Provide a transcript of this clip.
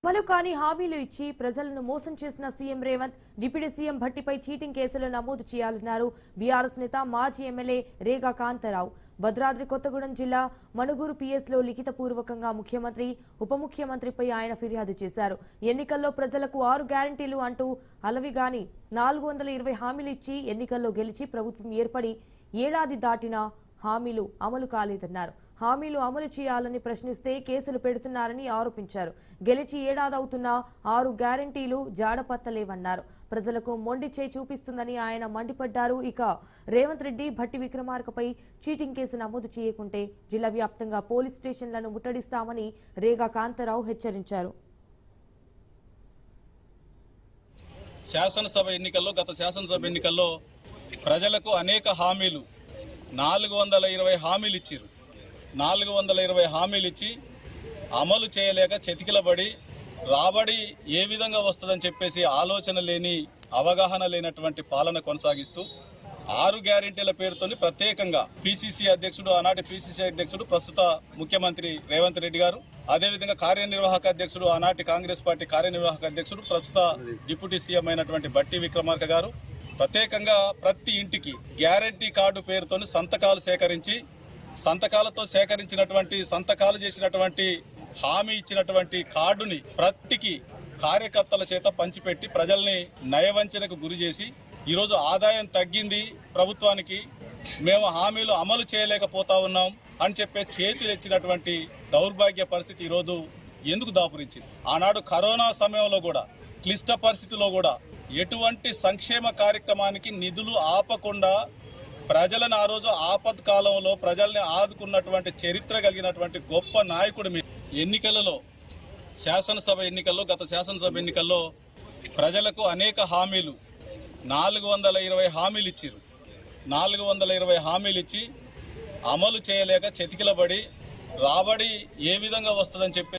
అమలు కాని హామీలు ఇచ్చి ప్రజలను మోసం చేసిన సీఎం రేవంత్ డిప్యూటీ సీఎం భట్టిపై చీటింగ్ కేసులు నమోదు చేయాలన్నారు బీఆర్ఎస్ నేత మాజీ ఎమ్మెల్యే రేగా కాంతారావు. భద్రాద్రి కొత్తగూడెం జిల్లా మనుగూరు పీఎస్లో లిఖితపూర్వకంగా ముఖ్యమంత్రి ఉప ముఖ్యమంత్రిపై ఆయన ఫిర్యాదు చేశారు. ఎన్నికల్లో ప్రజలకు 6 గ్యారంటీలు అంటూ అలవిగాని 420 హామీలు ఇచ్చి ఎన్నికల్లో గెలిచి ప్రభుత్వం ఏర్పడి ఏడాది దాటినా హామీలు అమలు కాలేదన్నారు. హామీలు అమలు చేయాలని ప్రశ్నిస్తే కేసులు పెడుతున్నారని ఆరోపించారు. గెలిచి ఏడాదవుతున్నా 6 గ్యారంటీలు జాడపత్తలేవన్నారు. ప్రజలకు మొండి చేయి చూపిస్తుందని ఆయన మండిపడ్డారు. ఇక రేవంత్ రెడ్డి భట్టి విక్రమార్కపై చీటింగ్ కేసు నమోదు చేయకుంటే జిల్లా వ్యాప్తంగా పోలీస్ స్టేషన్లను ముట్టడిస్తామని రేగా కాంతారావు హెచ్చరించారు. గత శాసనసభ ఎన్నికల్లో ప్రజలకు అనేక హామీలు 420 హామీలు ఇచ్చారు. 420 హామీలు ఇచ్చి అమలు చేయలేక చతికిలబడి రాబడి ఏ విధంగా వస్తుందని చెప్పేసి ఆలోచన లేని అవగాహన లేనటువంటి పాలన కొనసాగిస్తూ 6 గ్యారెంటీల పేరుతోని ప్రత్యేకంగా పిసిసి అధ్యక్షుడు ఆనాటి పిసిసి అధ్యక్షుడు ప్రస్తుత ముఖ్యమంత్రి రేవంత్ రెడ్డి గారు, అదేవిధంగా కార్యనిర్వాహక అధ్యక్షుడు ఆనాటి కాంగ్రెస్ పార్టీ కార్యనిర్వాహక అధ్యక్షుడు ప్రస్తుత డిప్యూటీ సీఎం అయినటువంటి భట్టి విక్రమార్క గారు ప్రత్యేకంగా ప్రతి ఇంటికి గ్యారంటీ కార్డు పేరుతోని సంతకాలు సేకరించి సంతకాలతో సంతకాలు చేసినటువంటి హామీ ఇచ్చినటువంటి కార్డుని ప్రతికి కార్యకర్తల చేత పంచిపెట్టి ప్రజల్ని నయవంచనకు గురి చేసి ఈరోజు ఆదాయం తగ్గింది ప్రభుత్వానికి, మేము హామీలు అమలు చేయలేకపోతా ఉన్నాం అని చెప్పే చేతులు ఇచ్చినటువంటి దౌర్భాగ్య పరిస్థితి ఈరోజు ఎందుకు దాపురించింది? ఆనాడు కరోనా సమయంలో కూడా క్లిష్ట పరిస్థితిలో కూడా ఎటువంటి సంక్షేమ కార్యక్రమానికి నిధులు ఆపకుండా ప్రజలను ఆ రోజు ఆపద్ కాలంలో ప్రజల్ని ఆదుకున్నటువంటి చరిత్ర కలిగినటువంటి గొప్ప నాయకుడు. ఎన్నికలలో గత శాసనసభ ఎన్నికల్లో ప్రజలకు అనేక హామీలు 420 హామీలు ఇచ్చారు. 420 హామీలు ఇచ్చి అమలు చేయలేక చతికిలబడి రాబడి ఏ విధంగా వస్తుందని చెప్పి